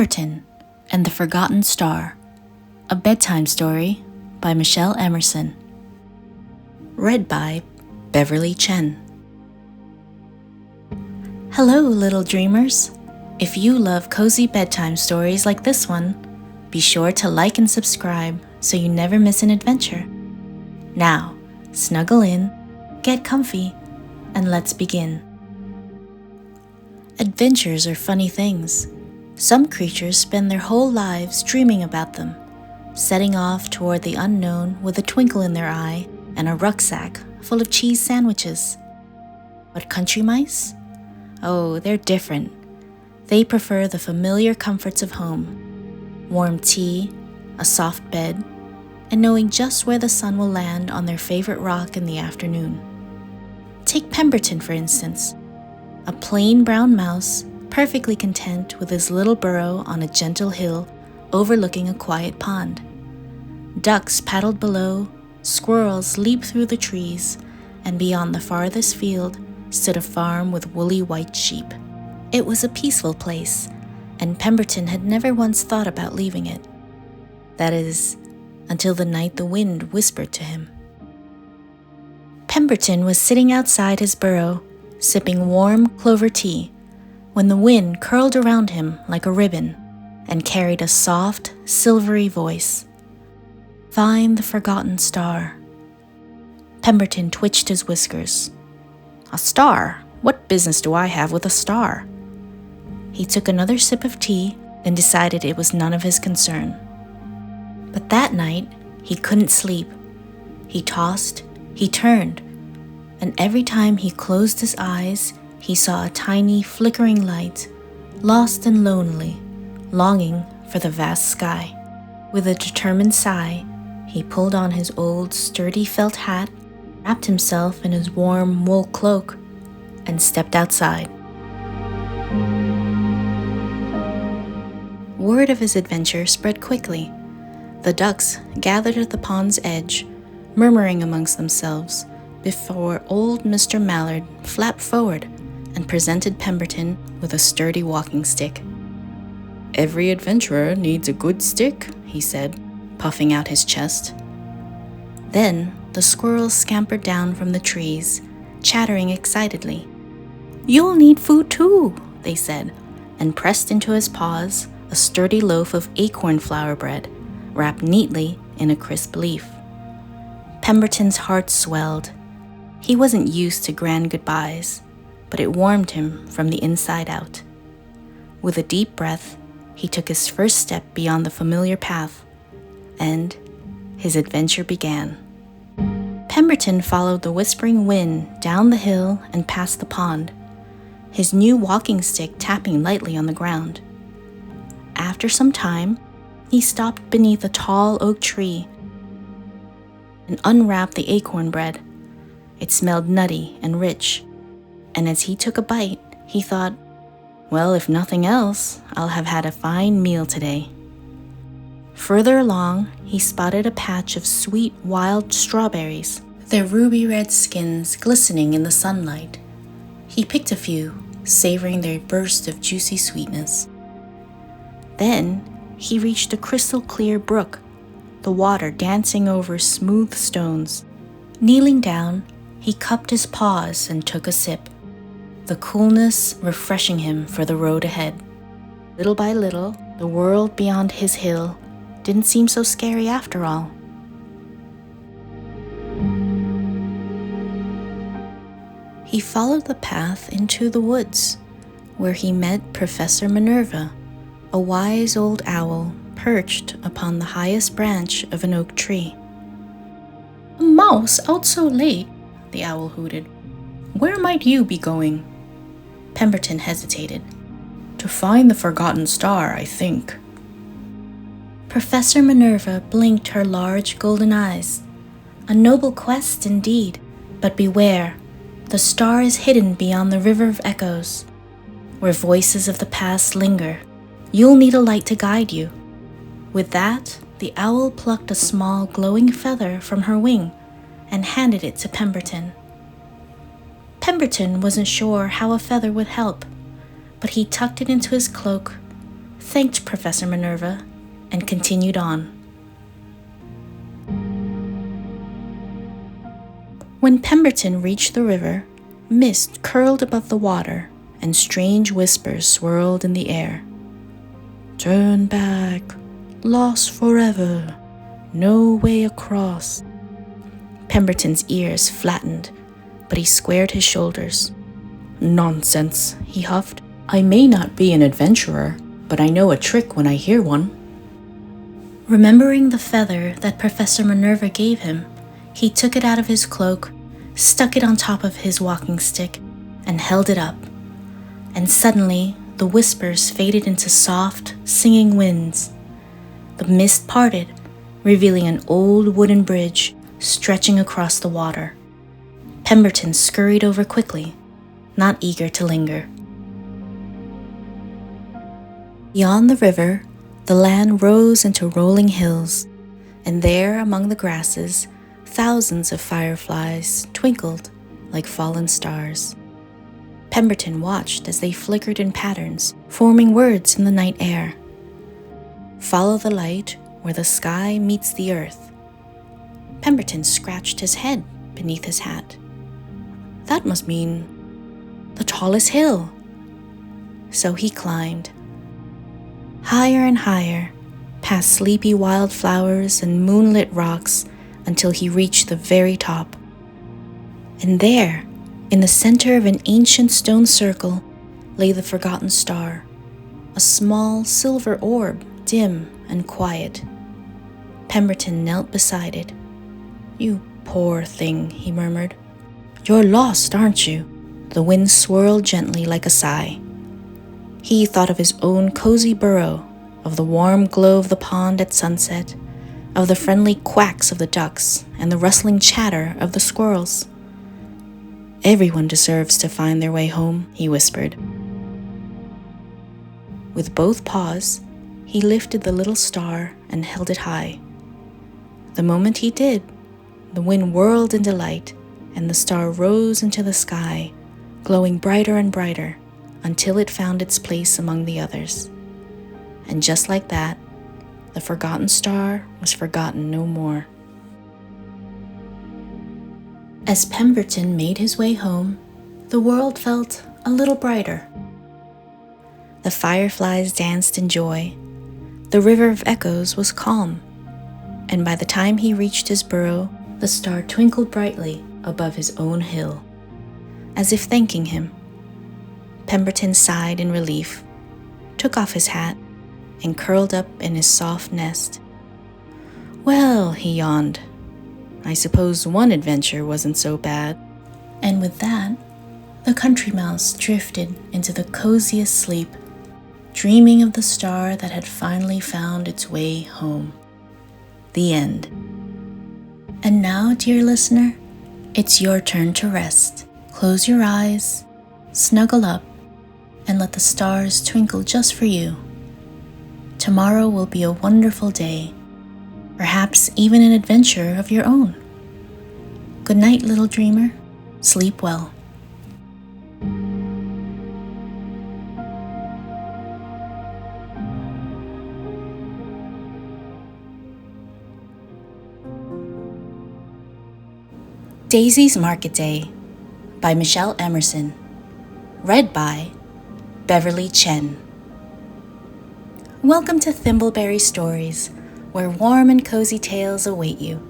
Pemberton and the Forgotten Star, a bedtime story by Michelle Emerson. Read by Beverly Chen. Hello, little dreamers. If you love cozy bedtime stories like this one, be sure to like and subscribe so you never miss an adventure. Now, snuggle in, get comfy, and let's begin. Adventures are funny things. Some creatures spend their whole lives dreaming about them, setting off toward the unknown with a twinkle in their eye and a rucksack full of cheese sandwiches. But country mice? Oh, they're different. They prefer the familiar comforts of home: warm tea, a soft bed, and knowing just where the sun will land on their favorite rock in the afternoon. Take Pemberton, for instance, a plain brown mouse, perfectly content with his little burrow on a gentle hill overlooking a quiet pond. Ducks paddled below, squirrels leaped through the trees, and beyond the farthest field stood a farm with woolly white sheep. It was a peaceful place, and Pemberton had never once thought about leaving it. That is, until the night the wind whispered to him. Pemberton was sitting outside his burrow, sipping warm clover tea, when the wind curled around him like a ribbon and carried a soft, silvery voice. "Find the forgotten star." Pemberton twitched his whiskers. "A star? What business do I have with a star?" He took another sip of tea and decided it was none of his concern. But that night, he couldn't sleep. He tossed, he turned, and every time he closed his eyes, he saw a tiny flickering light, lost and lonely, longing for the vast sky. With a determined sigh, he pulled on his old sturdy felt hat, wrapped himself in his warm wool cloak, and stepped outside. Word of his adventure spread quickly. The ducks gathered at the pond's edge, murmuring amongst themselves, before old Mr. Mallard flapped forward and presented Pemberton with a sturdy walking stick. "Every adventurer needs a good stick," he said, puffing out his chest. Then the squirrels scampered down from the trees, chattering excitedly. "You'll need food too," they said, and pressed into his paws a sturdy loaf of acorn flour bread, wrapped neatly in a crisp leaf. Pemberton's heart swelled. He wasn't used to grand goodbyes, but it warmed him from the inside out. With a deep breath, he took his first step beyond the familiar path, and his adventure began. Pemberton followed the whispering wind down the hill and past the pond, his new walking stick tapping lightly on the ground. After some time, he stopped beneath a tall oak tree and unwrapped the acorn bread. It smelled nutty and rich, and as he took a bite, he thought, "Well, if nothing else, I'll have had a fine meal today." Further along, he spotted a patch of sweet wild strawberries, their ruby-red skins glistening in the sunlight. He picked a few, savoring their burst of juicy sweetness. Then he reached a crystal-clear brook, the water dancing over smooth stones. Kneeling down, he cupped his paws and took a sip, the coolness refreshing him for the road ahead. Little by little, the world beyond his hill didn't seem so scary after all. He followed the path into the woods, where he met Professor Minerva, a wise old owl perched upon the highest branch of an oak tree. "A mouse out so late?" the owl hooted. "Where might you be going?" Pemberton hesitated. "To find the forgotten star, I think." Professor Minerva blinked her large golden eyes. "A noble quest indeed, but beware, the star is hidden beyond the river of echoes, where voices of the past linger. You'll need a light to guide you." With that, the owl plucked a small glowing feather from her wing and handed it to Pemberton. Pemberton wasn't sure how a feather would help, but he tucked it into his cloak, thanked Professor Minerva, and continued on. When Pemberton reached the river, mist curled above the water and strange whispers swirled in the air. "Turn back, lost forever, no way across." Pemberton's ears flattened, but he squared his shoulders. "Nonsense," he huffed. "I may not be an adventurer, but I know a trick when I hear one." Remembering the feather that Professor Minerva gave him, he took it out of his cloak, stuck it on top of his walking stick, and held it up. And suddenly, the whispers faded into soft, singing winds. The mist parted, revealing an old wooden bridge stretching across the water. Pemberton scurried over quickly, not eager to linger. Beyond the river, the land rose into rolling hills, and there among the grasses, thousands of fireflies twinkled like fallen stars. Pemberton watched as they flickered in patterns, forming words in the night air. "Follow the light where the sky meets the earth." Pemberton scratched his head beneath his hat. That must mean the tallest hill. So he climbed. Higher and higher, past sleepy wildflowers and moonlit rocks, until he reached the very top. And there, in the center of an ancient stone circle, lay the forgotten star, a small silver orb, dim and quiet. Pemberton knelt beside it. "You poor thing," he murmured. "You're lost, aren't you?" The wind swirled gently like a sigh. He thought of his own cozy burrow, of the warm glow of the pond at sunset, of the friendly quacks of the ducks and the rustling chatter of the squirrels. "Everyone deserves to find their way home," he whispered. With both paws, he lifted the little star and held it high. The moment he did, the wind whirled into light, and the star rose into the sky, glowing brighter and brighter, until it found its place among the others. And just like that, the forgotten star was forgotten no more. As Pemberton made his way home, the world felt a little brighter. The fireflies danced in joy. The river of echoes was calm. And by the time he reached his burrow, the star twinkled brightly above his own hill, as if thanking him. Pemberton sighed in relief, took off his hat, and curled up in his soft nest. "Well," he yawned, "I suppose one adventure wasn't so bad." And with that, the country mouse drifted into the coziest sleep, dreaming of the star that had finally found its way home. The end. And now, dear listener, it's your turn to rest. Close your eyes, snuggle up, and let the stars twinkle just for you. Tomorrow will be a wonderful day, perhaps even an adventure of your own. Good night, little dreamer. Sleep well. Daisy's Market Day by Michelle Emerson. Read by Beverly Chen. Welcome to Thimbleberry Stories, where warm and cozy tales await you.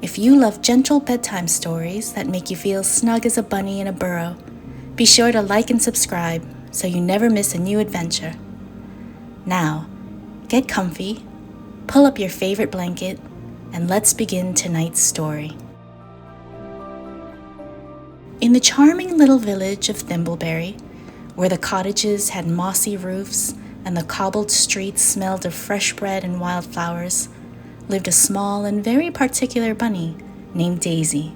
If you love gentle bedtime stories that make you feel snug as a bunny in a burrow, be sure to like and subscribe so you never miss a new adventure. Now, get comfy, pull up your favorite blanket, and let's begin tonight's story. In the charming little village of Thimbleberry, where the cottages had mossy roofs and the cobbled streets smelled of fresh bread and wildflowers, lived a small and very particular bunny named Daisy.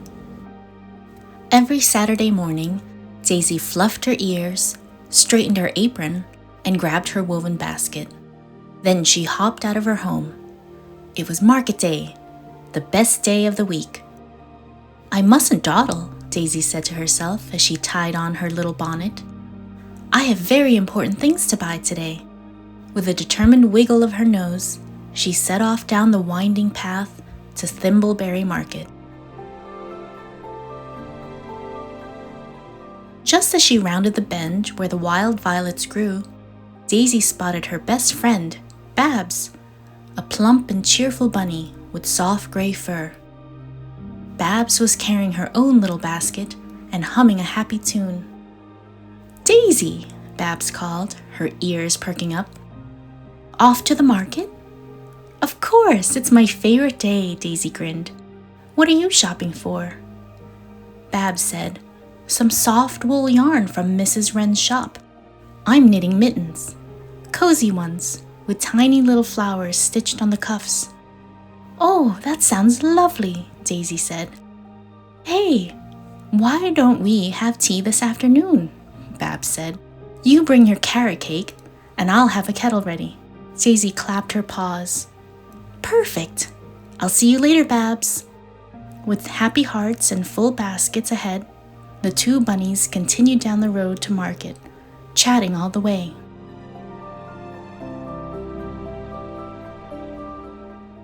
Every Saturday morning, Daisy fluffed her ears, straightened her apron, and grabbed her woven basket. Then she hopped out of her home. It was market day, the best day of the week. "I mustn't dawdle," Daisy said to herself as she tied on her little bonnet. "I have very important things to buy today. With a determined wiggle of her nose, she set off down the winding path to Thimbleberry Market. Just as she rounded the bend where the wild violets grew, Daisy spotted her best friend, Babs, a plump and cheerful bunny with soft gray fur. Babs was carrying her own little basket and humming a happy tune. "Daisy," Babs called, her ears perking up. "Off to the market?" "Of course, it's my favorite day," Daisy grinned. "What are you shopping for?" Babs said, "Some soft wool yarn from Mrs. Wren's shop. I'm knitting mittens, cozy ones, with tiny little flowers stitched on the cuffs." "Oh, that sounds lovely," Daisy said. "Hey, why don't we have tea this afternoon?" Babs said. "You bring your carrot cake, and I'll have a kettle ready." Daisy clapped her paws. "Perfect! I'll see you later, Babs." With happy hearts and full baskets ahead, the two bunnies continued down the road to market, chatting all the way.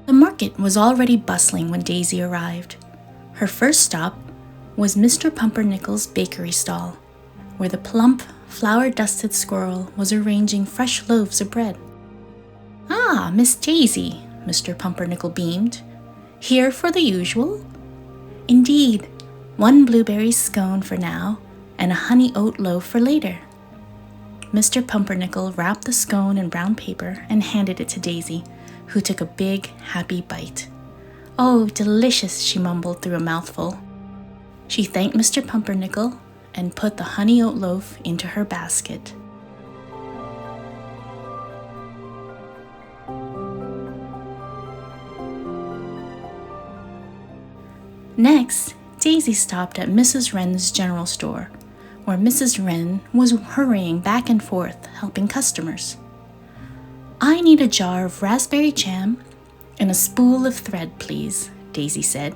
The market was already bustling when Daisy arrived. Her first stop was Mr. Pumpernickel's bakery stall, where the plump, flour-dusted squirrel was arranging fresh loaves of bread. "Ah, Miss Daisy," Mr. Pumpernickel beamed. "Here for the usual?" "Indeed, one blueberry scone for now, and a honey oat loaf for later." Mr. Pumpernickel wrapped the scone in brown paper and handed it to Daisy, who took a big, happy bite. "Oh, delicious," she mumbled through a mouthful. She thanked Mr. Pumpernickel and put the honey oat loaf into her basket. Next, Daisy stopped at Mrs. Wren's general store, where Mrs. Wren was hurrying back and forth, helping customers. "I need a jar of raspberry jam and a spool of thread, please," Daisy said.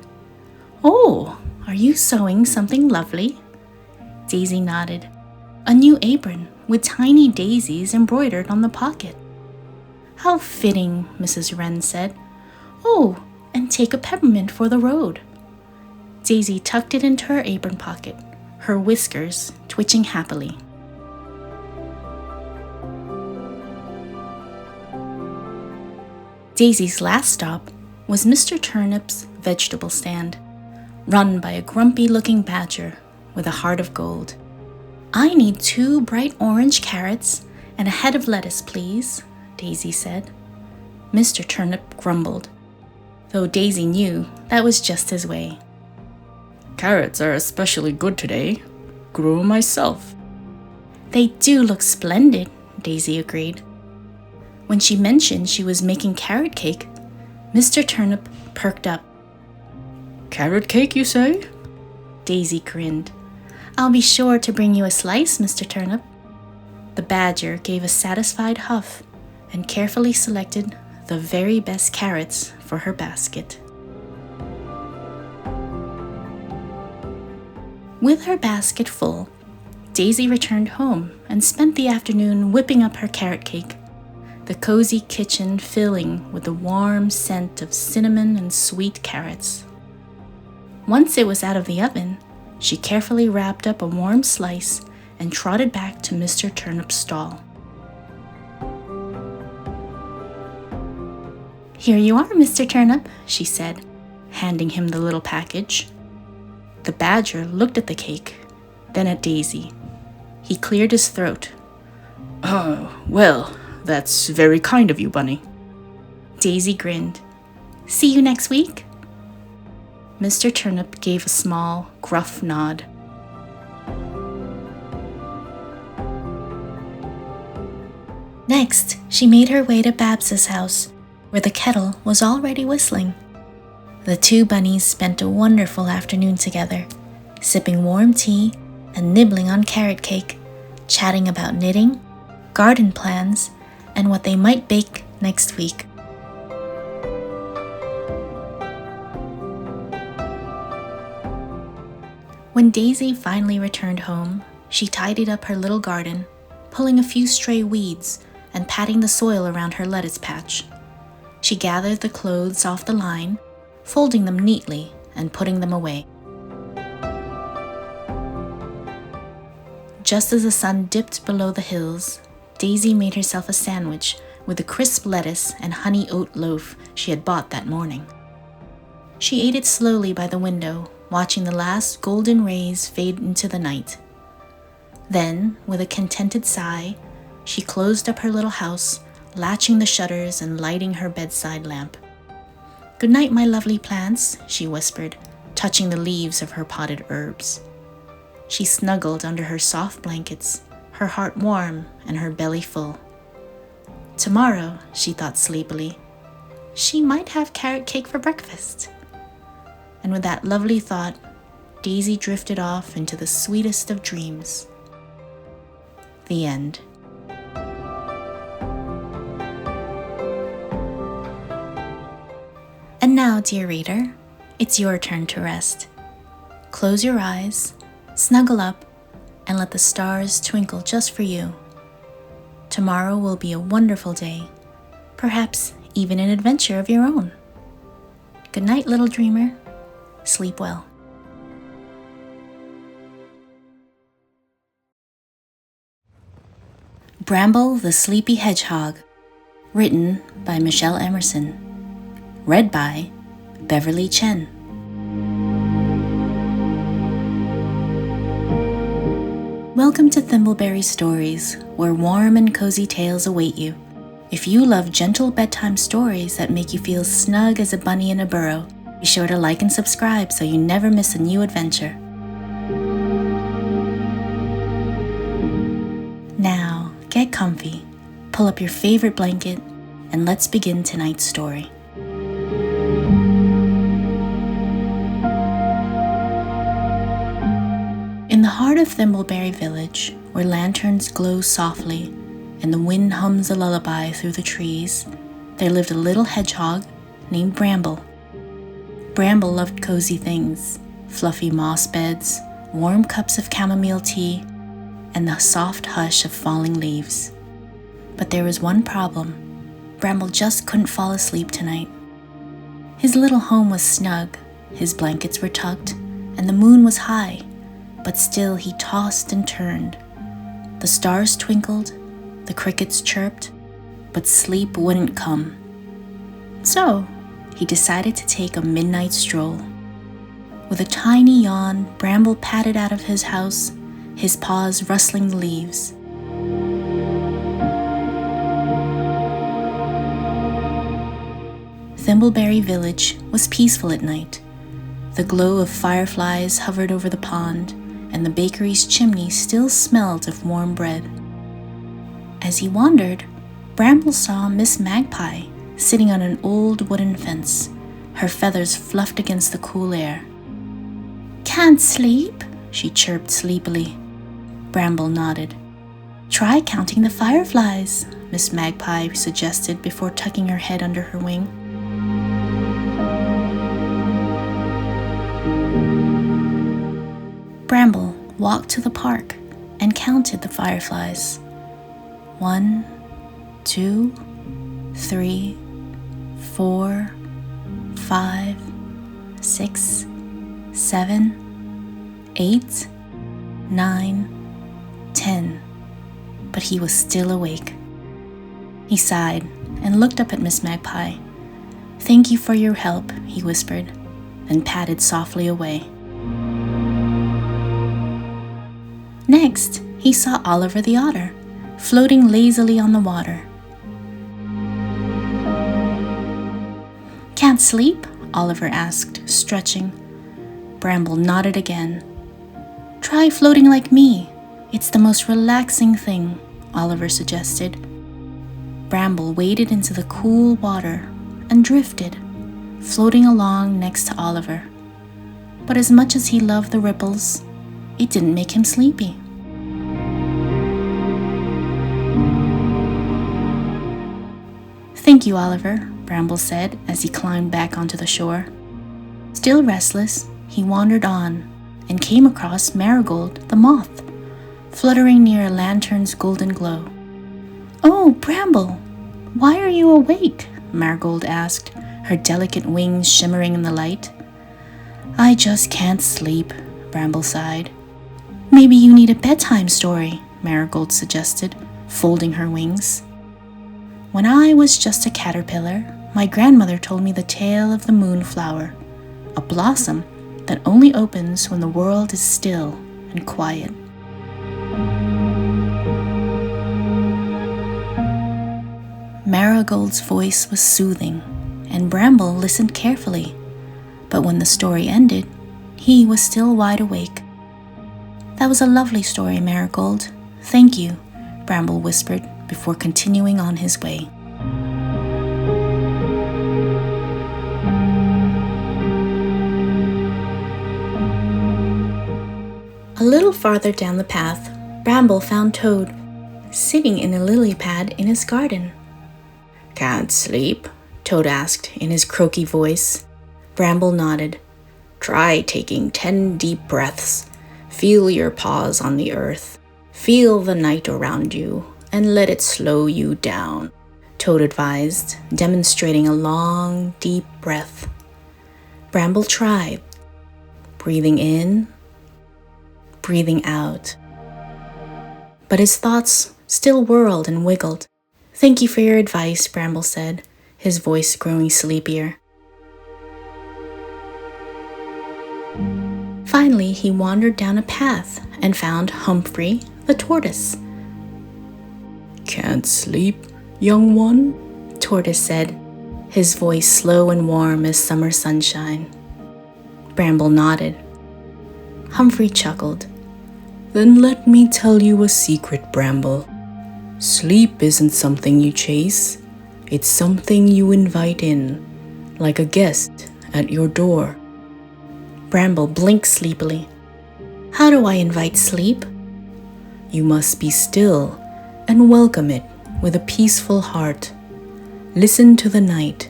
"Oh, are you sewing something lovely?" Daisy nodded. "A new apron with tiny daisies embroidered on the pocket." "How fitting," Mrs. Wren said. "Oh, and take a peppermint for the road." Daisy tucked it into her apron pocket, her whiskers twitching happily. Daisy's last stop was Mr. Turnip's vegetable stand, run by a grumpy-looking badger with a heart of gold. "I need 2 bright orange carrots and a head of lettuce, please," Daisy said. Mr. Turnip grumbled, though Daisy knew that was just his way. "Carrots are especially good today. Grew myself." "They do look splendid," Daisy agreed. When she mentioned she was making carrot cake, Mr. Turnip perked up. "Carrot cake, you say?" Daisy grinned. "I'll be sure to bring you a slice, Mr. Turnip." The badger gave a satisfied huff and carefully selected the very best carrots for her basket. With her basket full, Daisy returned home and spent the afternoon whipping up her carrot cake, the cozy kitchen filling with the warm scent of cinnamon and sweet carrots. Once it was out of the oven, she carefully wrapped up a warm slice and trotted back to Mr. Turnip's stall. "Here you are, Mr. Turnip," she said, handing him the little package. The badger looked at the cake, then at Daisy. He cleared his throat. "Oh, well, that's very kind of you, Bunny." Daisy grinned. "See you next week?" Mr. Turnip gave a small, gruff nod. Next, she made her way to Babs's house, where the kettle was already whistling. The two bunnies spent a wonderful afternoon together, sipping warm tea and nibbling on carrot cake, chatting about knitting, garden plans, and what they might bake next week. When Daisy finally returned home, she tidied up her little garden, pulling a few stray weeds and patting the soil around her lettuce patch. She gathered the clothes off the line, folding them neatly and putting them away. Just as the sun dipped below the hills, Daisy made herself a sandwich with the crisp lettuce and honey oat loaf she had bought that morning. She ate it slowly by the window, watching the last golden rays fade into the night. Then, with a contented sigh, she closed up her little house, latching the shutters and lighting her bedside lamp. "Good night, my lovely plants," she whispered, touching the leaves of her potted herbs. She snuggled under her soft blankets, her heart warm and her belly full. Tomorrow, she thought sleepily, she might have carrot cake for breakfast. And with that lovely thought, Daisy drifted off into the sweetest of dreams. The end. And now, dear reader, it's your turn to rest. Close your eyes, snuggle up, and let the stars twinkle just for you. Tomorrow will be a wonderful day, perhaps even an adventure of your own. Good night, little dreamer. Sleep well. Bramble the Sleepy Hedgehog, written by Michelle Emerson, read by Beverly Chen. Welcome to Thimbleberry Stories, where warm and cozy tales await you. If you love gentle bedtime stories that make you feel snug as a bunny in a burrow, be sure to like and subscribe so you never miss a new adventure. Now, get comfy, pull up your favorite blanket, and let's begin tonight's story. In the heart of Thimbleberry Village, where lanterns glow softly and the wind hums a lullaby through the trees, there lived a little hedgehog named Bramble. Bramble loved cozy things, fluffy moss beds, warm cups of chamomile tea, and the soft hush of falling leaves. But there was one problem. Bramble just couldn't fall asleep tonight. His little home was snug, his blankets were tucked, and the moon was high, but still he tossed and turned. The stars twinkled, the crickets chirped, but sleep wouldn't come. So, he decided to take a midnight stroll. With a tiny yawn, Bramble padded out of his house, his paws rustling the leaves. Thimbleberry Village was peaceful at night. The glow of fireflies hovered over the pond, and the bakery's chimney still smelled of warm bread. As he wandered, Bramble saw Miss Magpie sitting on an old wooden fence, her feathers fluffed against the cool air. "Can't sleep?" she chirped sleepily. Bramble nodded. "Try counting the fireflies," Miss Magpie suggested before tucking her head under her wing. Bramble walked to the park and counted the fireflies. 1, 2, 3, 4, 5, 6, 7, 8, 9, 10. But he was still awake. He sighed and looked up at Miss Magpie. "Thank you for your help," he whispered, then padded softly away. Next, he saw Oliver the otter, floating lazily on the water. "Can't sleep?" Oliver asked, stretching. Bramble nodded again. "Try floating like me. It's the most relaxing thing," Oliver suggested. Bramble waded into the cool water and drifted, floating along next to Oliver. But as much as he loved the ripples, it didn't make him sleepy. "Thank you, Oliver," Bramble said as he climbed back onto the shore. Still restless, he wandered on and came across Marigold the moth, fluttering near a lantern's golden glow. "Oh, "Oh, Bramble, why are you awake?" Marigold asked, her delicate wings shimmering in the light. "I just can't sleep," Bramble sighed. "Maybe you need a bedtime story," Marigold suggested, folding her wings. "When I was just a caterpillar, my grandmother told me the tale of the moonflower, a blossom that only opens when the world is still and quiet." Marigold's voice was soothing, and Bramble listened carefully. But when the story ended, he was still wide awake. "That was a lovely story, Marigold. Thank you," Bramble whispered before continuing on his way. A little farther down the path, Bramble found Toad, sitting in a lily pad in his garden. "Can't sleep?" Toad asked in his croaky voice. Bramble nodded. "Try taking 10 deep breaths. Feel your paws on the earth. Feel the night around you, and let it slow you down," Toad advised, demonstrating a long, deep breath. Bramble tried, breathing in, breathing out. But his thoughts still whirled and wiggled. "Thank you for your advice," Bramble said, his voice growing sleepier. Finally, he wandered down a path and found Humphrey the tortoise. "Can't sleep, young one?" Tortoise said, his voice slow and warm as summer sunshine. Bramble nodded. Humphrey chuckled. "Then let me tell you a secret, Bramble. Sleep isn't something you chase. It's something you invite in, like a guest at your door." Bramble blinked sleepily. "How do I invite sleep?" "You must be still and welcome it with a peaceful heart. Listen to the night.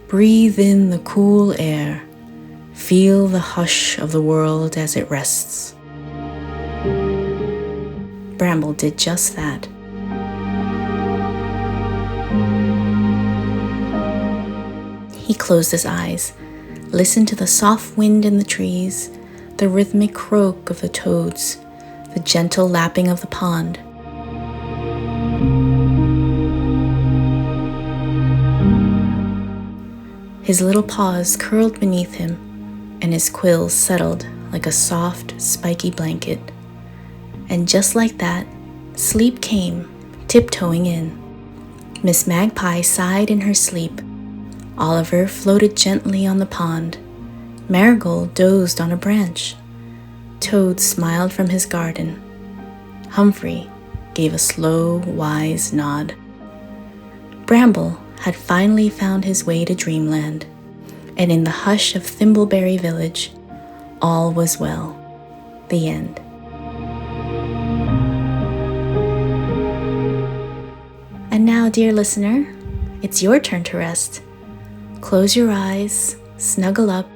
Breathe in the cool air. Feel the hush of the world as it rests." Bramble did just that. He closed his eyes, listened to the soft wind in the trees, the rhythmic croak of the toads, the gentle lapping of the pond. His little paws curled beneath him, and his quills settled like a soft, spiky blanket. And just like that, sleep came, tiptoeing in. Miss Magpie sighed in her sleep. Oliver floated gently on the pond. Marigold dozed on a branch. Toad smiled from his garden. Humphrey gave a slow, wise nod. Bramble had finally found his way to dreamland, and in the hush of Thimbleberry Village, all was well. The end. And now, dear listener, it's your turn to rest. Close your eyes, snuggle up,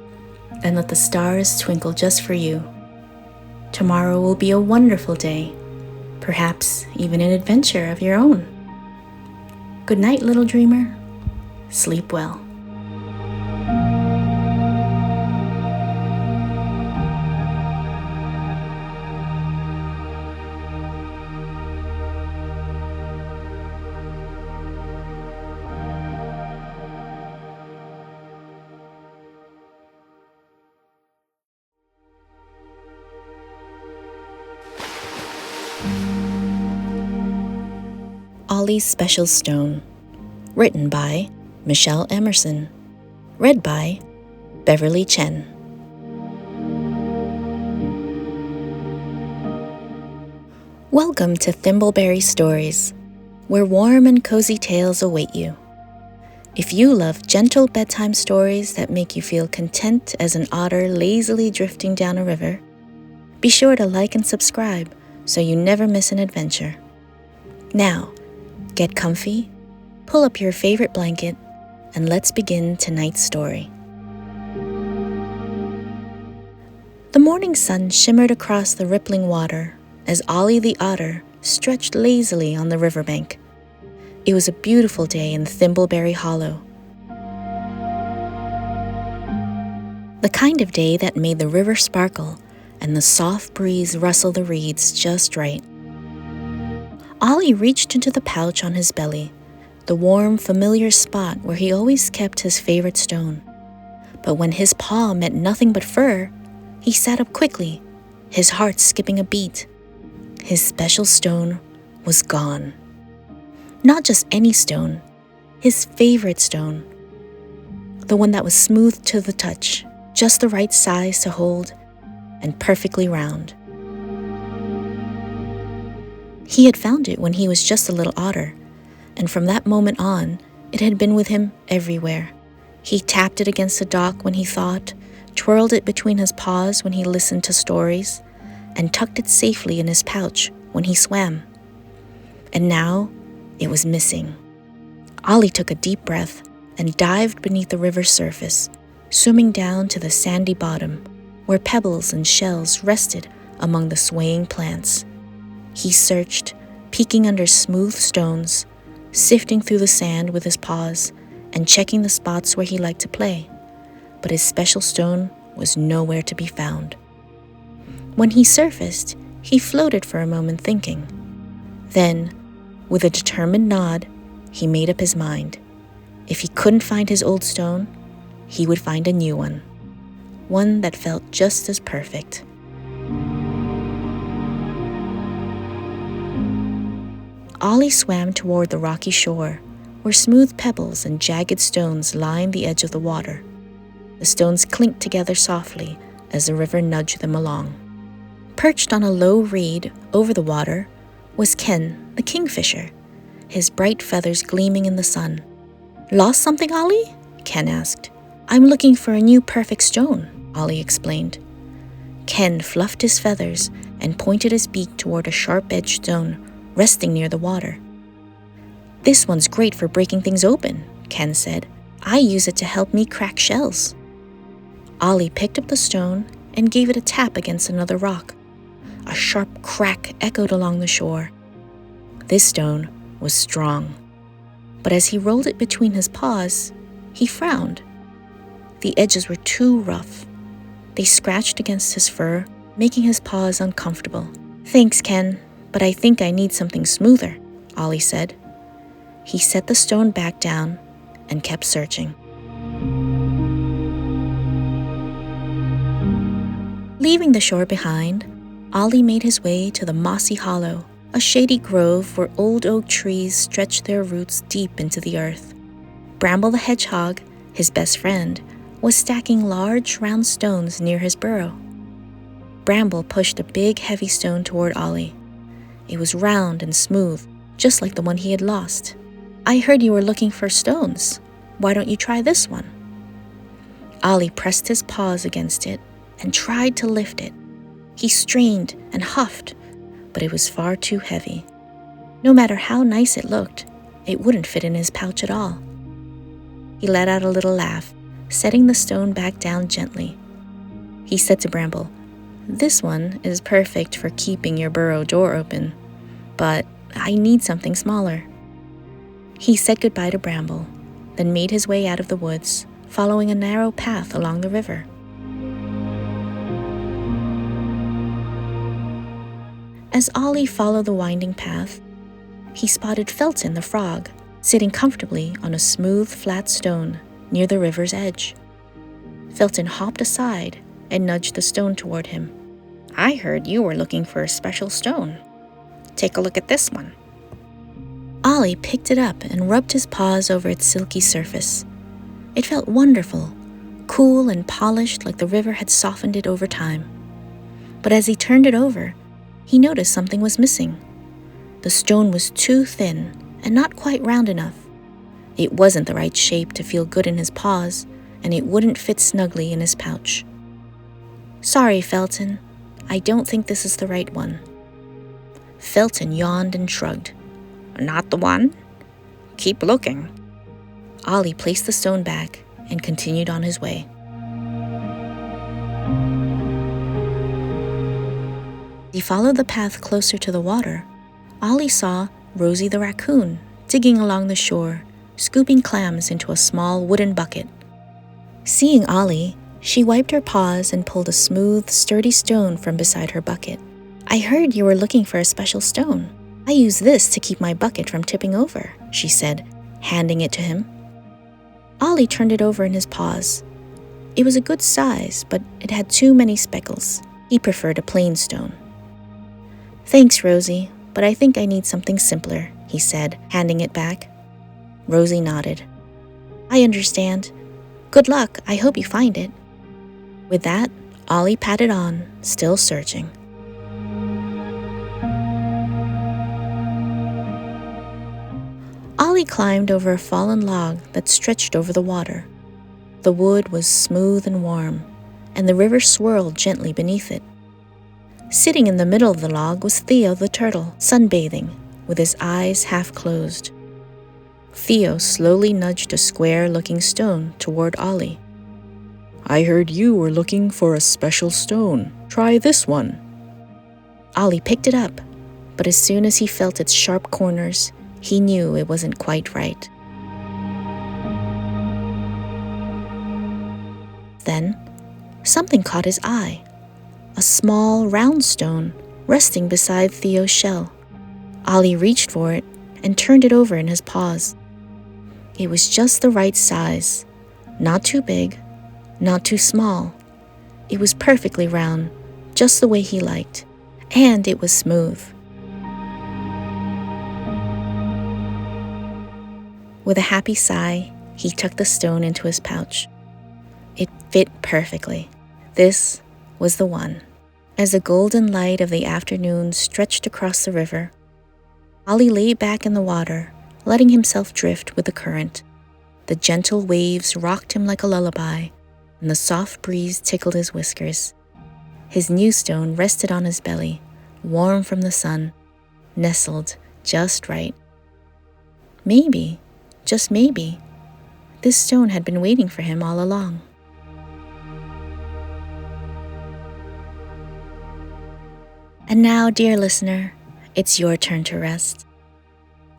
and let the stars twinkle just for you. Tomorrow will be a wonderful day, perhaps even an adventure of your own. Good night, little dreamer. Sleep well. Ollie's Special Stone. Written by Michelle Emerson. Read by Beverly Chen. Welcome to Thimbleberry Stories, where warm and cozy tales await you. If you love gentle bedtime stories that make you feel content as an otter lazily drifting down a river, be sure to like and subscribe so you never miss an adventure. Now, get comfy, pull up your favorite blanket, and let's begin tonight's story. The morning sun shimmered across the rippling water as Ollie the otter stretched lazily on the riverbank. It was a beautiful day in Thimbleberry Hollow. The kind of day that made the river sparkle and the soft breeze rustle the reeds just right. Ollie reached into the pouch on his belly, the warm, familiar spot where he always kept his favorite stone. But when his paw met nothing but fur, he sat up quickly, his heart skipping a beat. His special stone was gone. Not just any stone, his favorite stone. The one that was smooth to the touch, just the right size to hold, and perfectly round. He had found it when he was just a little otter, and from that moment on, it had been with him everywhere. He tapped it against a dock when he thought, twirled it between his paws when he listened to stories, and tucked it safely in his pouch when he swam. And now, it was missing. Ollie took a deep breath and dived beneath the river's surface, swimming down to the sandy bottom, where pebbles and shells rested among the swaying plants. He searched, peeking under smooth stones, sifting through the sand with his paws, and checking the spots where he liked to play. But his special stone was nowhere to be found. When he surfaced, he floated for a moment thinking. Then, with a determined nod, he made up his mind. If he couldn't find his old stone, he would find a new one that felt just as perfect. Ollie swam toward the rocky shore, where smooth pebbles and jagged stones lined the edge of the water. The stones clinked together softly as the river nudged them along. Perched on a low reed over the water was Ken, the kingfisher, his bright feathers gleaming in the sun. "Lost something, Ollie?" Ken asked. "I'm looking for a new perfect stone," Ollie explained. Ken fluffed his feathers and pointed his beak toward a sharp-edged stone resting near the water. "This one's great for breaking things open," Ken said. "I use it to help me crack shells." Ollie picked up the stone and gave it a tap against another rock. A sharp crack echoed along the shore. This stone was strong. But as he rolled it between his paws, he frowned. The edges were too rough. They scratched against his fur, making his paws uncomfortable. "Thanks, Ken, but I think I need something smoother," Ollie said. He set the stone back down and kept searching. Leaving the shore behind, Ollie made his way to the mossy hollow, a shady grove where old oak trees stretched their roots deep into the earth. Bramble the hedgehog, his best friend, was stacking large round stones near his burrow. Bramble pushed a big heavy stone toward Ollie. It was round and smooth, just like the one he had lost. "I heard you were looking for stones. Why don't you try this one?" Ollie pressed his paws against it and tried to lift it. He strained and huffed, but it was far too heavy. No matter how nice it looked, it wouldn't fit in his pouch at all. He let out a little laugh, setting the stone back down gently. He said to Bramble, "This one is perfect for keeping your burrow door open, but I need something smaller." He said goodbye to Bramble, then made his way out of the woods, following a narrow path along the river. As Ollie followed the winding path, he spotted Felton the frog, sitting comfortably on a smooth, flat stone near the river's edge. Felton hopped aside and nudged the stone toward him. "I heard you were looking for a special stone. Take a look at this one." Ollie picked it up and rubbed his paws over its silky surface. It felt wonderful, cool and polished like the river had softened it over time. But as he turned it over, he noticed something was missing. The stone was too thin and not quite round enough. It wasn't the right shape to feel good in his paws, and it wouldn't fit snugly in his pouch. "Sorry, Felton, I don't think this is the right one." Felton yawned and shrugged. "Not the one? Keep looking." Ollie placed the stone back and continued on his way. As he followed the path closer to the water, Ollie saw Rosie the raccoon digging along the shore, scooping clams into a small wooden bucket. Seeing Ollie, she wiped her paws and pulled a smooth, sturdy stone from beside her bucket. "I heard you were looking for a special stone. I use this to keep my bucket from tipping over," she said, handing it to him. Ollie turned it over in his paws. It was a good size, but it had too many speckles. He preferred a plain stone. "Thanks, Rosie, but I think I need something simpler," he said, handing it back. Rosie nodded. "I understand. Good luck. I hope you find it." With that, Ollie padded on, still searching. Ollie climbed over a fallen log that stretched over the water. The wood was smooth and warm, and the river swirled gently beneath it. Sitting in the middle of the log was Theo the turtle, sunbathing, with his eyes half closed. Theo slowly nudged a square-looking stone toward Ollie. "I heard you were looking for a special stone. Try this one." Ollie picked it up, but as soon as he felt its sharp corners, he knew it wasn't quite right. Then, something caught his eye. A small, round stone resting beside Theo's shell. Ollie reached for it and turned it over in his paws. It was just the right size, not too big, not too small. It was perfectly round, just the way he liked, and it was smooth. With a happy sigh, he tucked the stone into his pouch. It fit perfectly. This was the one. As the golden light of the afternoon stretched across the river, Ollie lay back in the water, letting himself drift with the current. The gentle waves rocked him like a lullaby, and the soft breeze tickled his whiskers. His new stone rested on his belly, warm from the sun, nestled just right. Maybe, just maybe, this stone had been waiting for him all along. And now, dear listener, it's your turn to rest.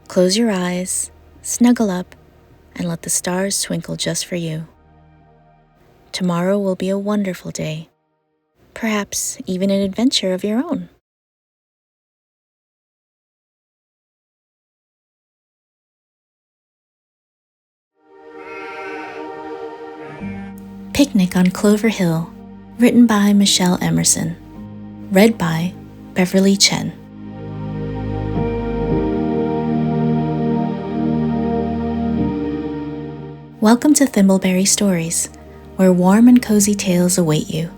Close your eyes, snuggle up, and let the stars twinkle just for you. Tomorrow will be a wonderful day, perhaps even an adventure of your own. Picnic on Clover Hill, written by Michelle Emerson, read by Beverly Chen. Welcome to Thimbleberry Stories, where warm and cozy tales await you.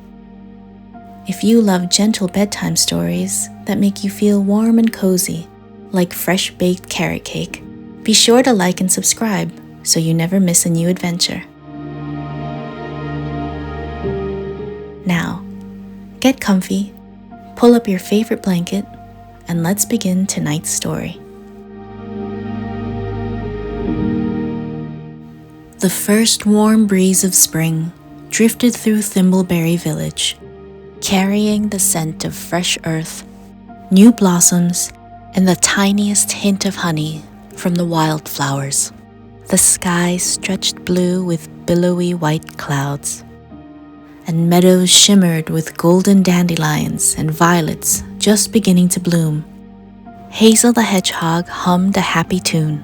If you love gentle bedtime stories that make you feel warm and cozy, like fresh-baked carrot cake, be sure to like and subscribe so you never miss a new adventure. Now, get comfy, pull up your favorite blanket, and let's begin tonight's story. The first warm breeze of spring drifted through Thimbleberry Village, carrying the scent of fresh earth, new blossoms, and the tiniest hint of honey from the wildflowers. The sky stretched blue with billowy white clouds, and meadows shimmered with golden dandelions and violets just beginning to bloom. Hazel the hedgehog hummed a happy tune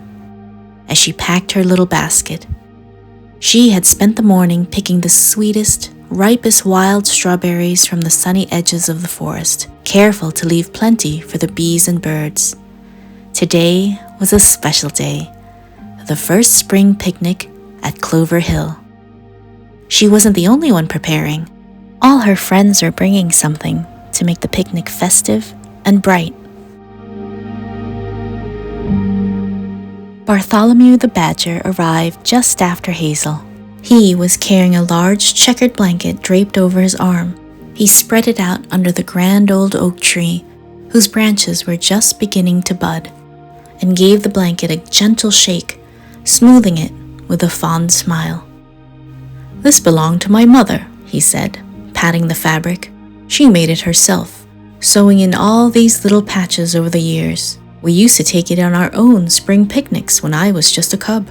as she packed her little basket. She had spent the morning picking the sweetest, ripest wild strawberries from the sunny edges of the forest, careful to leave plenty for the bees and birds. Today was a special day, the first spring picnic at Clover Hill. She wasn't the only one preparing. All her friends are bringing something to make the picnic festive and bright. Bartholomew the badger arrived just after Hazel. He was carrying a large checkered blanket draped over his arm. He spread it out under the grand old oak tree, whose branches were just beginning to bud, and gave the blanket a gentle shake, smoothing it with a fond smile. "This belonged to my mother," he said, patting the fabric. "She made it herself, sewing in all these little patches over the years. We used to take it on our own spring picnics when I was just a cub.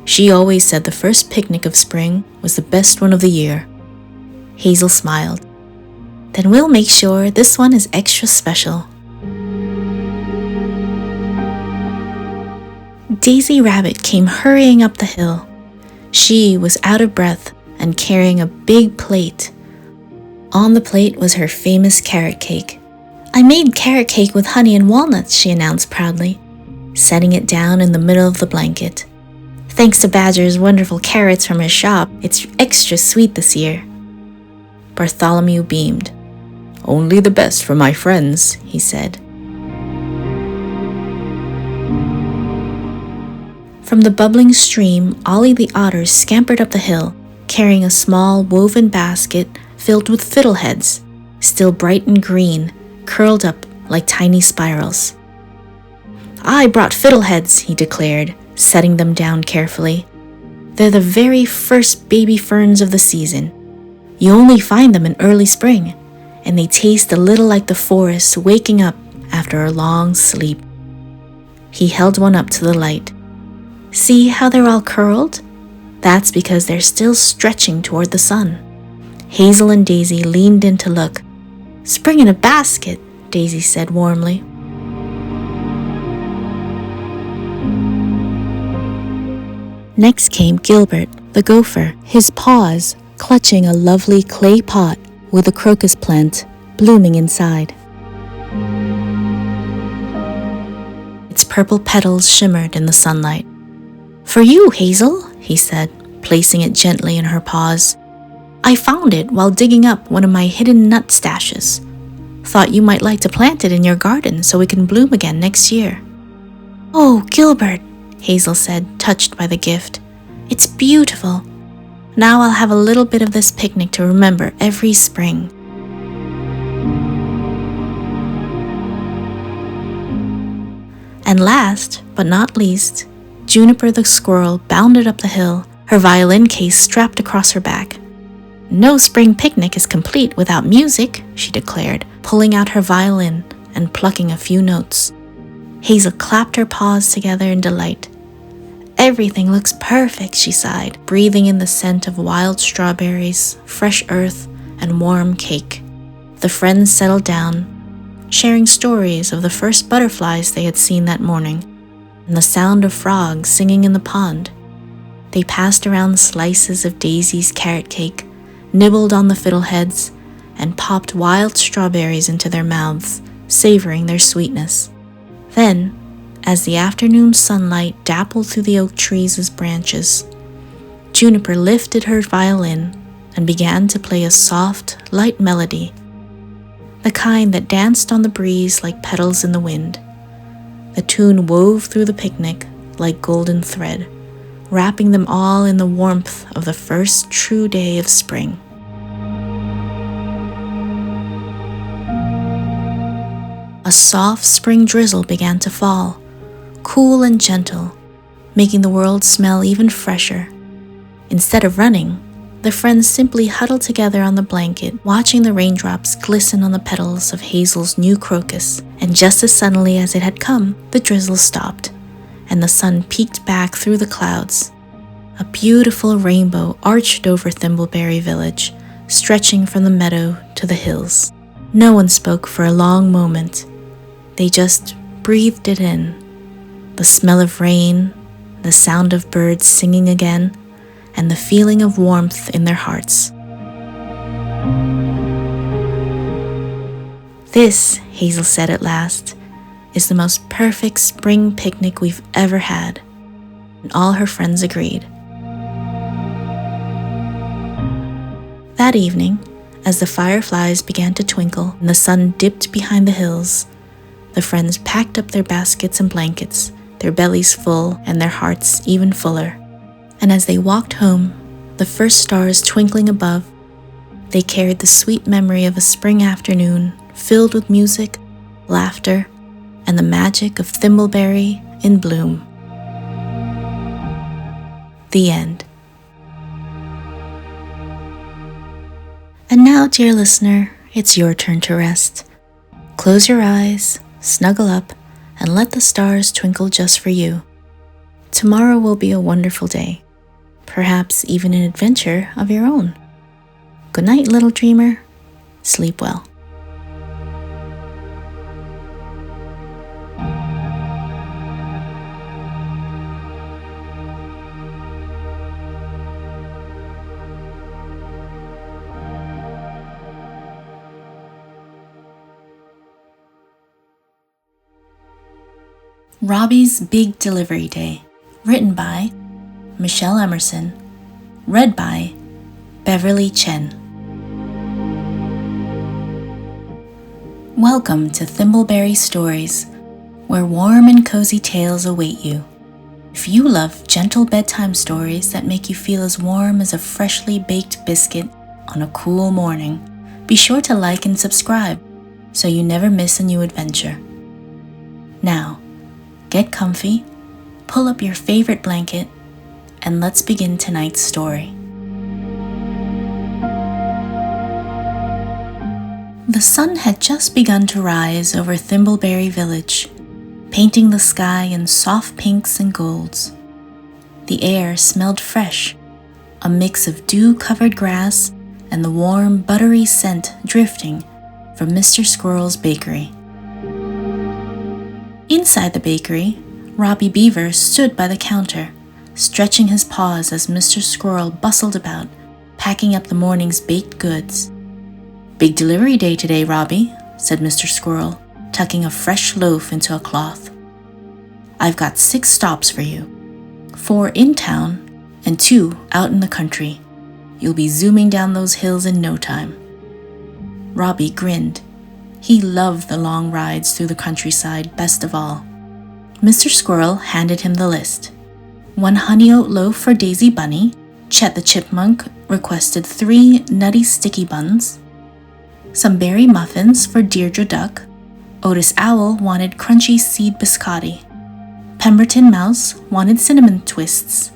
She always said the first picnic of spring was the best one of the year. Hazel smiled. Then we'll make sure this one is extra special. Daisy Rabbit came hurrying up the hill. She was out of breath and carrying a big plate. On the plate was her famous carrot cake. I made carrot cake with honey and walnuts, she announced proudly, setting it down in the middle of the blanket. Thanks to Badger's wonderful carrots from his shop, it's extra sweet this year. Bartholomew beamed. Only the best for my friends, he said. From the bubbling stream, Ollie the otter scampered up the hill, carrying a small woven basket filled with fiddleheads, still bright and green, curled up like tiny spirals. I brought fiddleheads, he declared, setting them down carefully. They're the very first baby ferns of the season. You only find them in early spring, and they taste a little like the forest waking up after a long sleep. He held one up to the light. See how they're all curled? That's because they're still stretching toward the sun. Hazel and Daisy leaned in to look. Spring in a basket, Daisy said warmly. Next came Gilbert, the gopher, his paws clutching a lovely clay pot with a crocus plant blooming inside. Its purple petals shimmered in the sunlight. For you, Hazel, he said, placing it gently in her paws. I found it while digging up one of my hidden nut stashes. Thought you might like to plant it in your garden so it can bloom again next year. Oh, Gilbert, Hazel said, touched by the gift. It's beautiful. Now I'll have a little bit of this picnic to remember every spring. And last, but not least, Juniper the squirrel bounded up the hill, her violin case strapped across her back. No spring picnic is complete without music, she declared, pulling out her violin and plucking a few notes. Hazel clapped her paws together in delight. Everything looks perfect, she sighed, breathing in the scent of wild strawberries, fresh earth, and warm cake. The friends settled down, sharing stories of the first butterflies they had seen that morning, and the sound of frogs singing in the pond. They passed around slices of Daisy's carrot cake, nibbled on the fiddleheads, and popped wild strawberries into their mouths, savoring their sweetness. Then, as the afternoon sunlight dappled through the oak trees' branches, Juniper lifted her violin and began to play a soft, light melody, the kind that danced on the breeze like petals in the wind. The tune wove through the picnic like golden thread, wrapping them all in the warmth of the first true day of spring. A soft spring drizzle began to fall, cool and gentle, making the world smell even fresher. Instead of running, the friends simply huddled together on the blanket, watching the raindrops glisten on the petals of Hazel's new crocus, and just as suddenly as it had come, the drizzle stopped, and the sun peeked back through the clouds. A beautiful rainbow arched over Thimbleberry village, stretching from the meadow to the hills. No one spoke for a long moment. They just breathed it in. The smell of rain, the sound of birds singing again, and the feeling of warmth in their hearts. This, Hazel said at last, is the most perfect spring picnic we've ever had. And all her friends agreed. That evening, as the fireflies began to twinkle and the sun dipped behind the hills, the friends packed up their baskets and blankets, their bellies full and their hearts even fuller. And as they walked home, the first stars twinkling above, they carried the sweet memory of a spring afternoon filled with music, laughter, and the magic of Thimbleberry in bloom. The end. And now, dear listener, it's your turn to rest. Close your eyes, snuggle up, and let the stars twinkle just for you. Tomorrow will be a wonderful day, perhaps even an adventure of your own. Good night, little dreamer. Sleep well. Robbie's Big Delivery Day, written by Michelle Emerson, read by Beverly Chen. Welcome to Thimbleberry Stories, where warm and cozy tales await you. If you love gentle bedtime stories that make you feel as warm as a freshly baked biscuit on a cool morning, be sure to like and subscribe so you never miss a new adventure. Now, get comfy, pull up your favorite blanket, and let's begin tonight's story. The sun had just begun to rise over Thimbleberry Village, painting the sky in soft pinks and golds. The air smelled fresh, a mix of dew-covered grass and the warm, buttery scent drifting from Mr. Squirrel's bakery. Inside the bakery, Robbie Beaver stood by the counter, stretching his paws as Mr. Squirrel bustled about, packing up the morning's baked goods. "Big delivery day today, Robbie," said Mr. Squirrel, tucking a fresh loaf into a cloth. "I've got 6 stops for you, 4 in town and 2 out in the country. You'll be zooming down those hills in no time." Robbie grinned. He loved the long rides through the countryside best of all. Mr. Squirrel handed him the list. 1 honey oat loaf for Daisy Bunny. Chet the Chipmunk requested 3 nutty sticky buns. Some berry muffins for Deirdre Duck. Otis Owl wanted crunchy seed biscotti. Pemberton Mouse wanted cinnamon twists.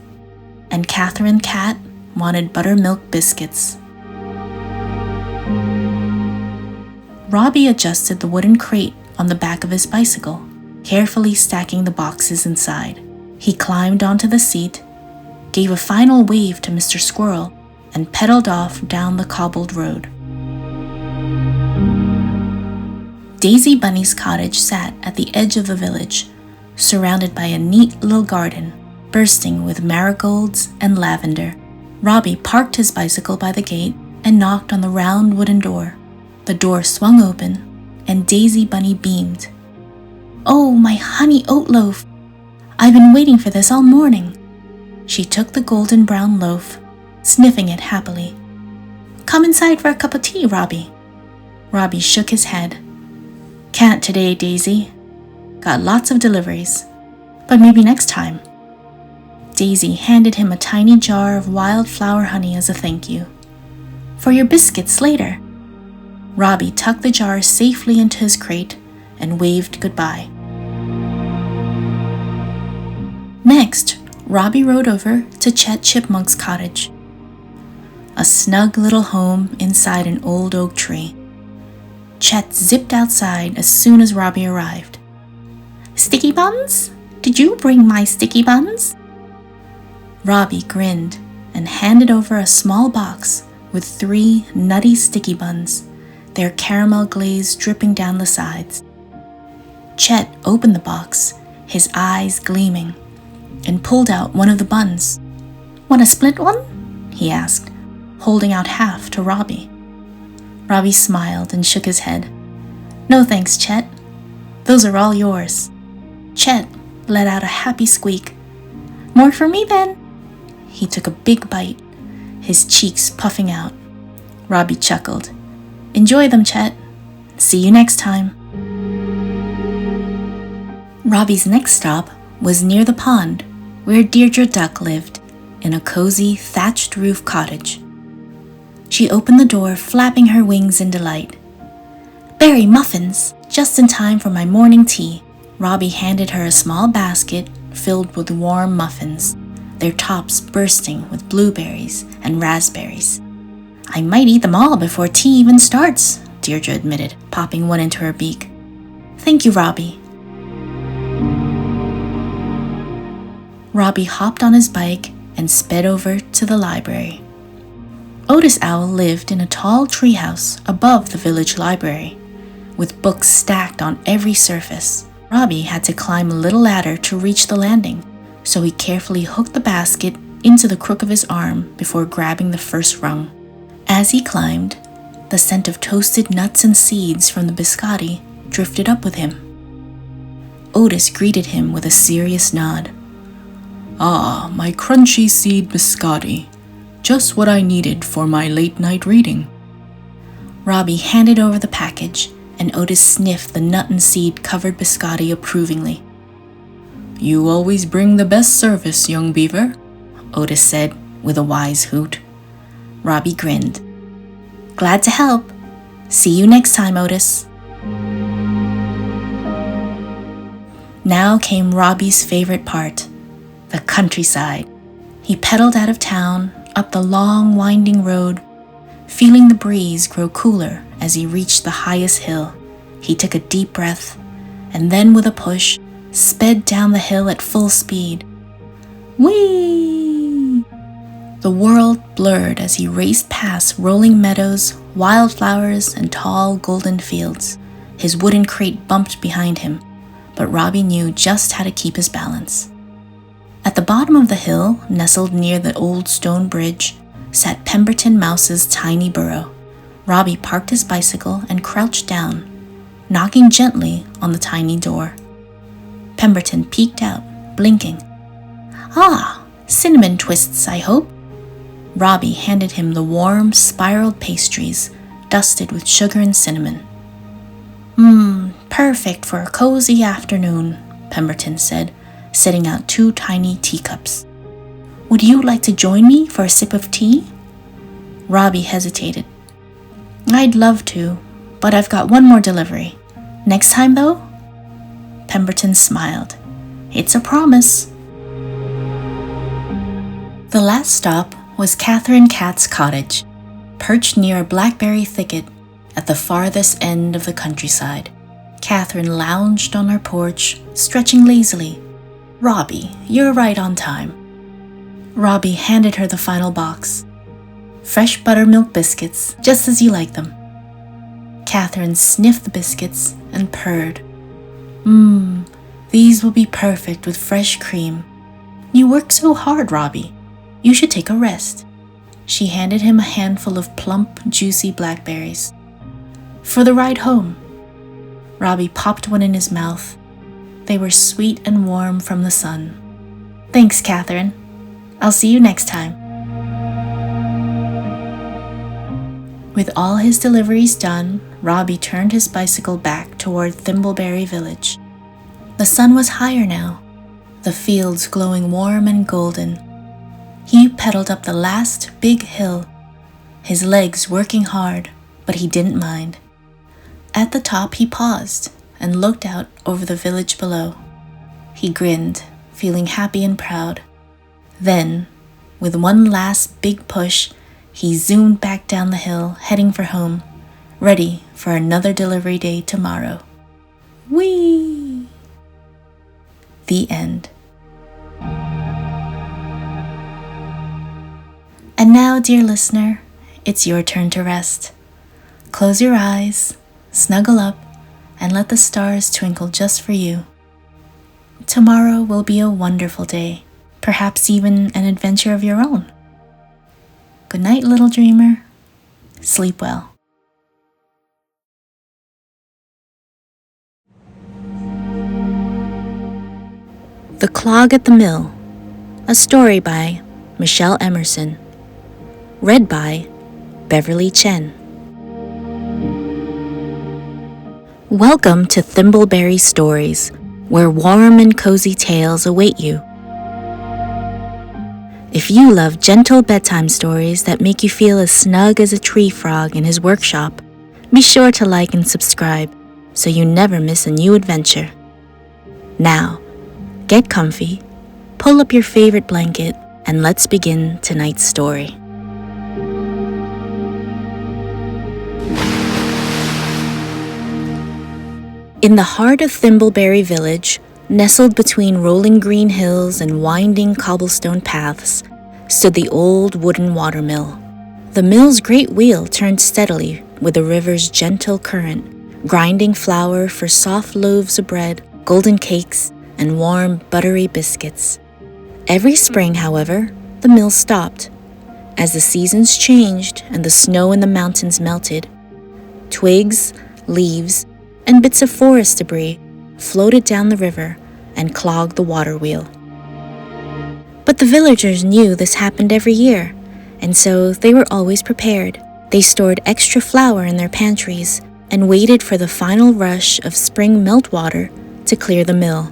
And Catherine Cat wanted buttermilk biscuits. Robbie adjusted the wooden crate on the back of his bicycle, carefully stacking the boxes inside. He climbed onto the seat, gave a final wave to Mr. Squirrel, and pedaled off down the cobbled road. Daisy Bunny's cottage sat at the edge of the village, surrounded by a neat little garden, bursting with marigolds and lavender. Robbie parked his bicycle by the gate and knocked on the round wooden door. The door swung open, and Daisy Bunny beamed. "Oh, my honey oat loaf! I've been waiting for this all morning." She took the golden brown loaf, sniffing it happily. "Come inside for a cup of tea, Robbie." Robbie shook his head. "Can't today, Daisy. Got lots of deliveries, but maybe next time." Daisy handed him a tiny jar of wildflower honey as a thank you. "For your biscuits later." Robbie tucked the jar safely into his crate and waved goodbye. Next, Robbie rode over to Chet Chipmunk's cottage, a snug little home inside an old oak tree. Chet zipped outside as soon as Robbie arrived. "Sticky buns? Did you bring my sticky buns?" Robbie grinned and handed over a small box with 3 nutty sticky buns, their caramel glaze dripping down the sides. Chet opened the box, his eyes gleaming, and pulled out one of the buns. "Want a split one?" he asked, holding out half to Robbie. Robbie smiled and shook his head. "No thanks, Chet. Those are all yours." Chet let out a happy squeak. "More for me then." He took a big bite, his cheeks puffing out. Robbie chuckled. "Enjoy them, Chet. See you next time." Robbie's next stop was near the pond, where Deirdre Duck lived, in a cozy, thatched roof cottage. She opened the door, flapping her wings in delight. "Berry muffins, just in time for my morning tea." Robbie handed her a small basket filled with warm muffins, their tops bursting with blueberries and raspberries. "I might eat them all before tea even starts," Deirdre admitted, popping one into her beak. "Thank you, Robbie." Robbie hopped on his bike and sped over to the library. Otis Owl lived in a tall treehouse above the village library, with books stacked on every surface. Robbie had to climb a little ladder to reach the landing, so he carefully hooked the basket into the crook of his arm before grabbing the first rung. As he climbed, the scent of toasted nuts and seeds from the biscotti drifted up with him. Otis greeted him with a serious nod. "Ah, my crunchy seed biscotti. Just what I needed for my late-night reading." Robbie handed over the package, and Otis sniffed the nut and seed-covered biscotti approvingly. "You always bring the best service, young beaver," Otis said with a wise hoot. Robbie grinned. "Glad to help. See you next time, Otis." Now came Robbie's favorite part, the countryside. He pedaled out of town, up the long, winding road, feeling the breeze grow cooler as he reached the highest hill. He took a deep breath, and then with a push, sped down the hill at full speed. Whee! The world blurred as he raced past rolling meadows, wildflowers, and tall golden fields. His wooden crate bumped behind him, but Robbie knew just how to keep his balance. At the bottom of the hill, nestled near the old stone bridge, sat Pemberton Mouse's tiny burrow. Robbie parked his bicycle and crouched down, knocking gently on the tiny door. Pemberton peeked out, blinking. "Ah, cinnamon twists, I hope." Robbie handed him the warm, spiraled pastries, dusted with sugar and cinnamon. Perfect for a cozy afternoon," Pemberton said, setting out 2 tiny teacups. "Would you like to join me for a sip of tea?" Robbie hesitated. "I'd love to, but I've got one more delivery. Next time, though?" Pemberton smiled. "It's a promise." The last stop was Catherine Cat's cottage, perched near a blackberry thicket at the farthest end of the countryside. Catherine lounged on her porch, stretching lazily. "Robbie, you're right on time." Robbie handed her the final box. "Fresh buttermilk biscuits, just as you like them." Catherine sniffed the biscuits and purred. These will be perfect with fresh cream. You work so hard, Robbie. You should take a rest." She handed him a handful of plump, juicy blackberries. "For the ride home." Robbie popped one in his mouth. They were sweet and warm from the sun. "Thanks, Catherine. I'll see you next time." With all his deliveries done, Robbie turned his bicycle back toward Thimbleberry Village. The sun was higher now, the fields glowing warm and golden. He pedaled up the last big hill, his legs working hard, but he didn't mind. At the top he paused and looked out over the village below. He grinned, feeling happy and proud. Then, with one last big push, he zoomed back down the hill, heading for home, ready for another delivery day tomorrow. Whee! The end. And now, dear listener, it's your turn to rest. Close your eyes, snuggle up, and let the stars twinkle just for you. Tomorrow will be a wonderful day, perhaps even an adventure of your own. Good night, little dreamer. Sleep well. The Clog at the Mill, a story by Michelle Emerson. Read by Beverly Chen. Welcome to Thimbleberry Stories, where warm and cozy tales await you. If you love gentle bedtime stories that make you feel as snug as a tree frog in his workshop, be sure to like and subscribe so you never miss a new adventure. Now, get comfy, pull up your favorite blanket, and let's begin tonight's story. In the heart of Thimbleberry Village Nestled between rolling green hills and winding cobblestone paths, stood the old wooden watermill. The mill's great wheel turned steadily with the river's gentle current, grinding flour for soft loaves of bread, golden cakes, and warm, buttery biscuits. Every spring, however, the mill stopped. As the seasons changed and the snow in the mountains melted, twigs, leaves, and bits of forest debris floated down the river and clogged the water wheel. But the villagers knew this happened every year, and so they were always prepared. They stored extra flour in their pantries and waited for the final rush of spring meltwater to clear the mill.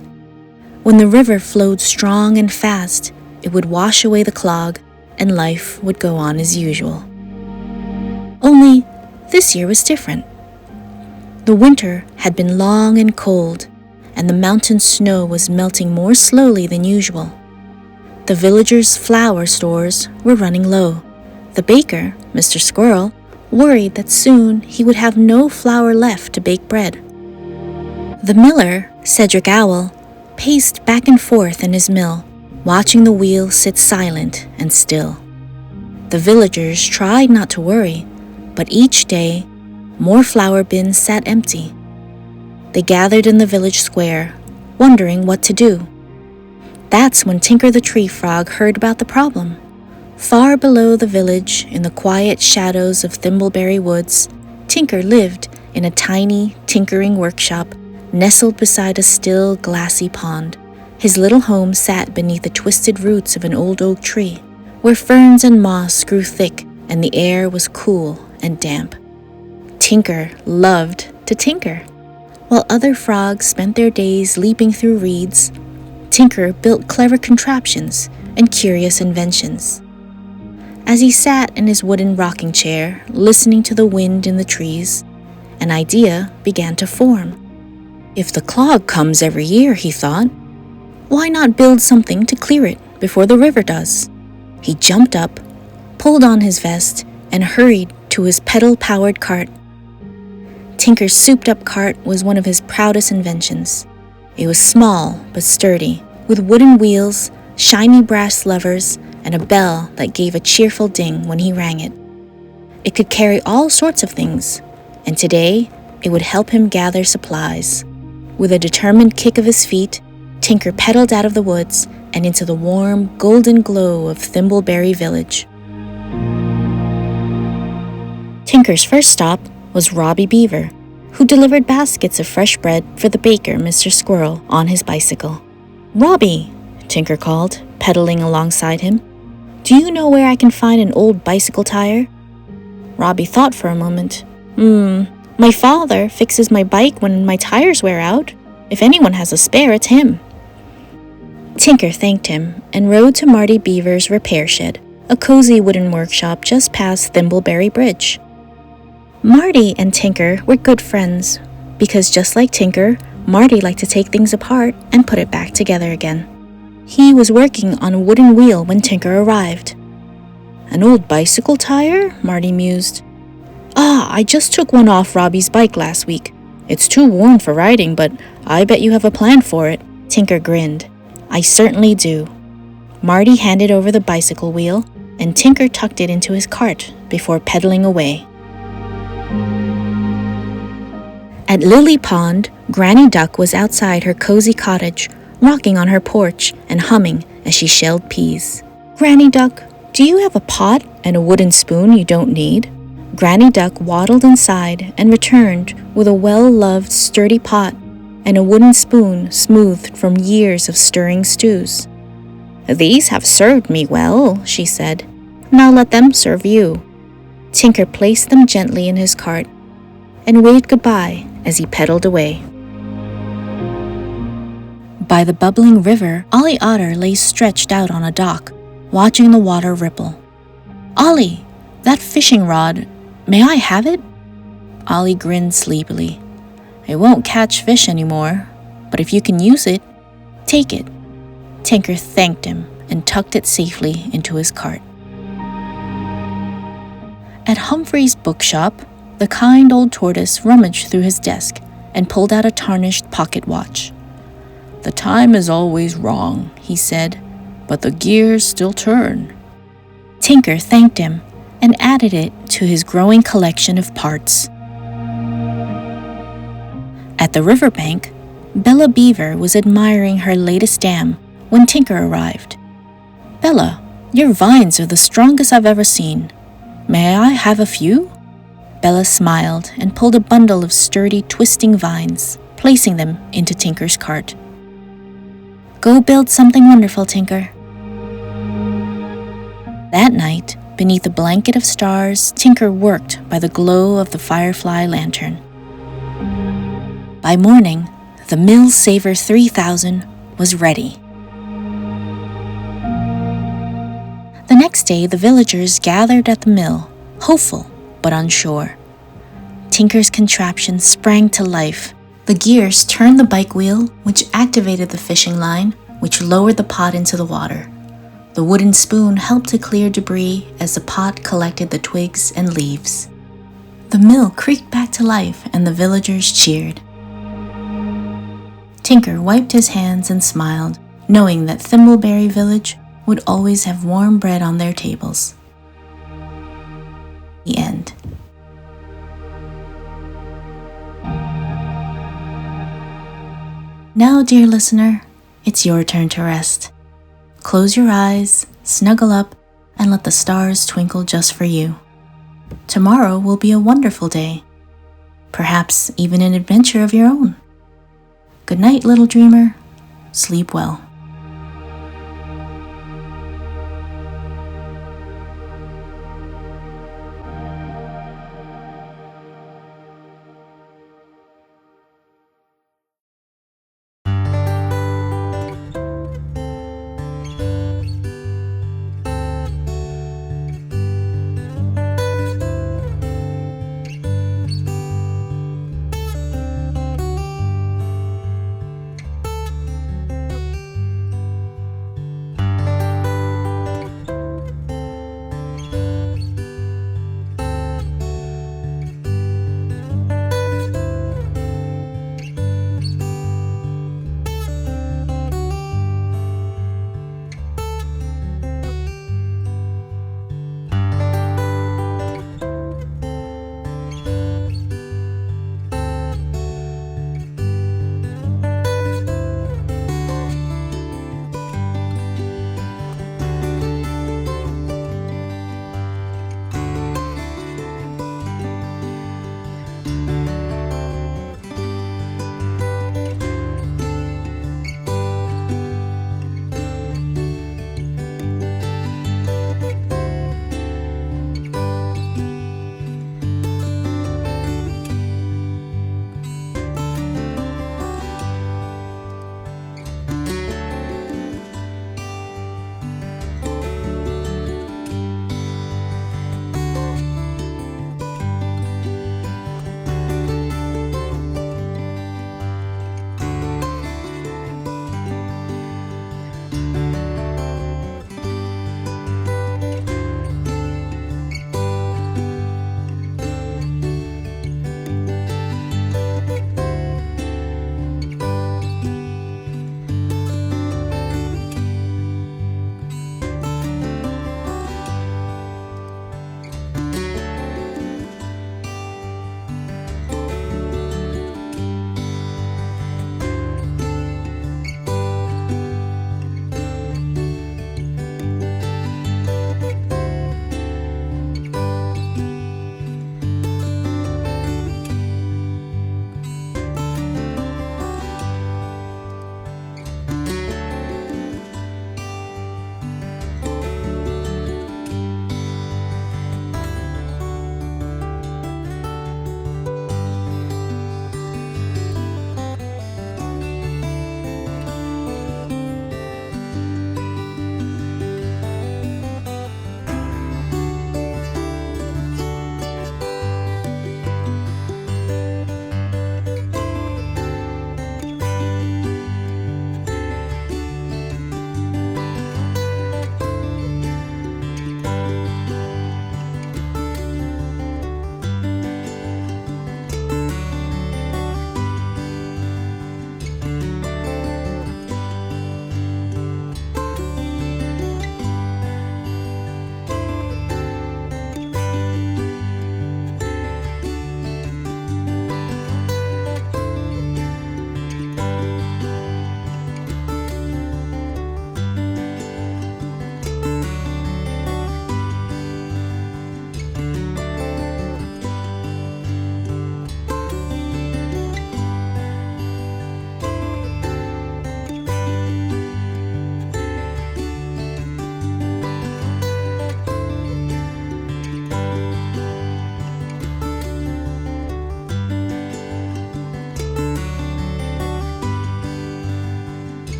When the river flowed strong and fast, it would wash away the clog, and life would go on as usual. Only this year was different. The winter had been long and cold, and the mountain snow was melting more slowly than usual. The villagers' flour stores were running low. The baker, Mr. Squirrel, worried that soon he would have no flour left to bake bread. The miller, Cedric Owl, paced back and forth in his mill, watching the wheel sit silent and still. The villagers tried not to worry, but each day, more flour bins sat empty. They gathered in the village square, wondering what to do. That's when Tinker the Tree Frog heard about the problem. Far below the village, in the quiet shadows of Thimbleberry Woods, Tinker lived in a tiny tinkering workshop nestled beside a still, glassy pond. His little home sat beneath the twisted roots of an old oak tree, where ferns and moss grew thick and the air was cool and damp. Tinker loved to tinker. While other frogs spent their days leaping through reeds, Tinker built clever contraptions and curious inventions. As he sat in his wooden rocking chair, listening to the wind in the trees, an idea began to form. If the clog comes every year, he thought, why not build something to clear it before the river does? He jumped up, pulled on his vest, and hurried to his pedal-powered cart. Tinker's souped-up cart was one of his proudest inventions. It was small but sturdy, with wooden wheels, shiny brass levers, and a bell that gave a cheerful ding when he rang it. It could carry all sorts of things, and today it would help him gather supplies. With a determined kick of his feet, Tinker pedaled out of the woods and into the warm, golden glow of Thimbleberry Village. Tinker's first stop was Robbie Beaver, who delivered baskets of fresh bread for the baker, Mr. Squirrel, on his bicycle. "Robbie," Tinker called, pedaling alongside him, "do you know where I can find an old bicycle tire?" Robbie thought for a moment. My father fixes my bike when my tires wear out. If anyone has a spare, it's him." Tinker thanked him and rode to Marty Beaver's repair shed, a cozy wooden workshop just past Thimbleberry Bridge. Marty and Tinker were good friends, because just like Tinker, Marty liked to take things apart and put it back together again. He was working on a wooden wheel when Tinker arrived. "An old bicycle tire?" Marty mused. "I just took one off Robbie's bike last week. It's too worn for riding, but I bet you have a plan for it." Tinker grinned. "I certainly do." Marty handed over the bicycle wheel, and Tinker tucked it into his cart before pedaling away. At Lily Pond, Granny Duck was outside her cozy cottage, rocking on her porch and humming as she shelled peas. "Granny Duck, do you have a pot and a wooden spoon you don't need?" Granny Duck waddled inside and returned with a well-loved, sturdy pot and a wooden spoon smoothed from years of stirring stews. "These have served me well," she said. "Now let them serve you." Tinker placed them gently in his cart and waved goodbye as he pedaled away. By the bubbling river, Ollie Otter lay stretched out on a dock, watching the water ripple. "Ollie, that fishing rod, may I have it?" Ollie grinned sleepily. "It won't catch fish anymore, but if you can use it, take it." Tinker thanked him and tucked it safely into his cart. At Humphrey's bookshop, the kind old tortoise rummaged through his desk and pulled out a tarnished pocket watch. "The time is always wrong," he said, "but the gears still turn." Tinker thanked him and added it to his growing collection of parts. At the riverbank, Bella Beaver was admiring her latest dam when Tinker arrived. "Bella, your vines are the strongest I've ever seen. May I have a few?" Bella smiled and pulled a bundle of sturdy, twisting vines, placing them into Tinker's cart. "Go build something wonderful, Tinker." That night, beneath a blanket of stars, Tinker worked by the glow of the firefly lantern. By morning, the Mill Saver 3000 was ready. The next day, the villagers gathered at the mill, hopeful but unsure. Tinker's contraption sprang to life. The gears turned the bike wheel, which activated the fishing line, which lowered the pot into the water. The wooden spoon helped to clear debris as the pot collected the twigs and leaves. The mill creaked back to life and the villagers cheered. Tinker wiped his hands and smiled, knowing that Thimbleberry Village would always have warm bread on their tables. The end. Now, dear listener, it's your turn to rest. Close your eyes, snuggle up, and let the stars twinkle just for you. Tomorrow will be a wonderful day, perhaps even an adventure of your own. Good night, little dreamer. Sleep well.